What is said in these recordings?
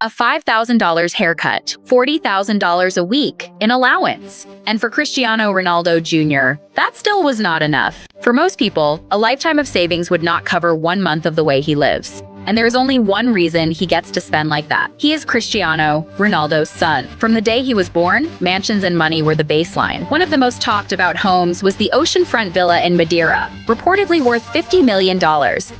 A $5,000 haircut, $40,000 a week in allowance. And for Cristiano Ronaldo Jr., that still was not enough. For most people, a lifetime of savings would not cover 1 month of the way he lives. And there is only one reason he gets to spend like that. He is Cristiano Ronaldo's son. From the day he was born, mansions and money were the baseline. One of the most talked about homes was the oceanfront villa in Madeira, reportedly worth $50 million.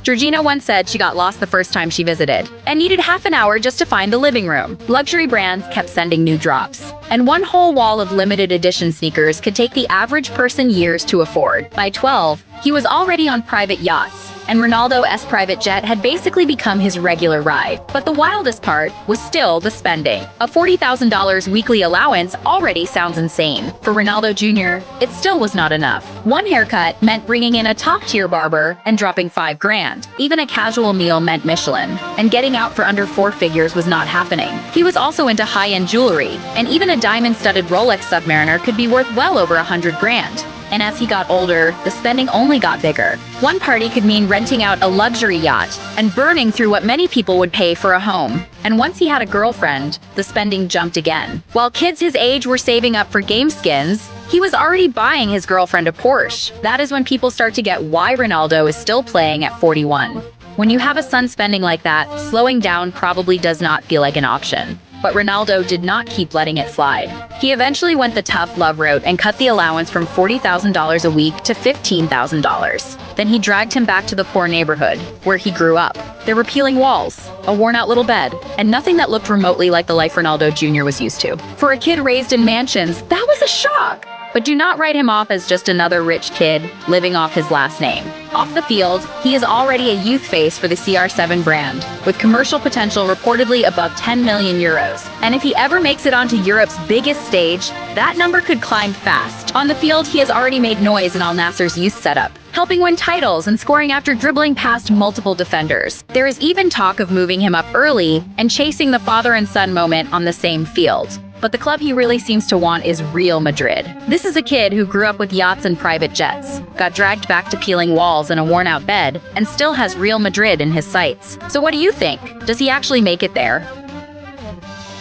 Georgina once said she got lost the first time she visited, and needed half an hour just to find the living room. Luxury brands kept sending new drops, and one whole wall of limited edition sneakers could take the average person years to afford. By 12, he was already on private yachts, and Ronaldo's private jet had basically become his regular ride. But the wildest part was still the spending. A $40,000 weekly allowance already sounds insane. For Ronaldo Jr., it still was not enough. One haircut meant bringing in a top-tier barber and dropping $5,000. Even a casual meal meant Michelin, and getting out for under 4 figures was not happening. He was also into high-end jewelry, and even a diamond-studded Rolex Submariner could be worth well over $100,000. And as he got older, the spending only got bigger. One party could mean renting out a luxury yacht and burning through what many people would pay for a home. And once he had a girlfriend, the spending jumped again. While kids his age were saving up for game skins, he was already buying his girlfriend a Porsche. That is when people start to get why Ronaldo is still playing at 41. When you have a son spending like that, slowing down probably does not feel like an option. But Ronaldo did not keep letting it slide. He eventually went the tough love route and cut the allowance from $40,000 a week to $15,000. Then he dragged him back to the poor neighborhood, where he grew up. There were peeling walls, a worn-out little bed, and nothing that looked remotely like the life Ronaldo Jr. was used to. For a kid raised in mansions, that was a shock! But do not write him off as just another rich kid living off his last name. Off the field, he is already a youth face for the CR7 brand, with commercial potential reportedly above 10 million euros. And if he ever makes it onto Europe's biggest stage, that number could climb fast. On the field, he has already made noise in Al Nassr's youth setup, helping win titles and scoring after dribbling past multiple defenders. There is even talk of moving him up early and chasing the father and son moment on the same field. But the club he really seems to want is Real Madrid. This is a kid who grew up with yachts and private jets, got dragged back to peeling walls and a worn-out bed, and still has Real Madrid in his sights. So what do you think? Does he actually make it there?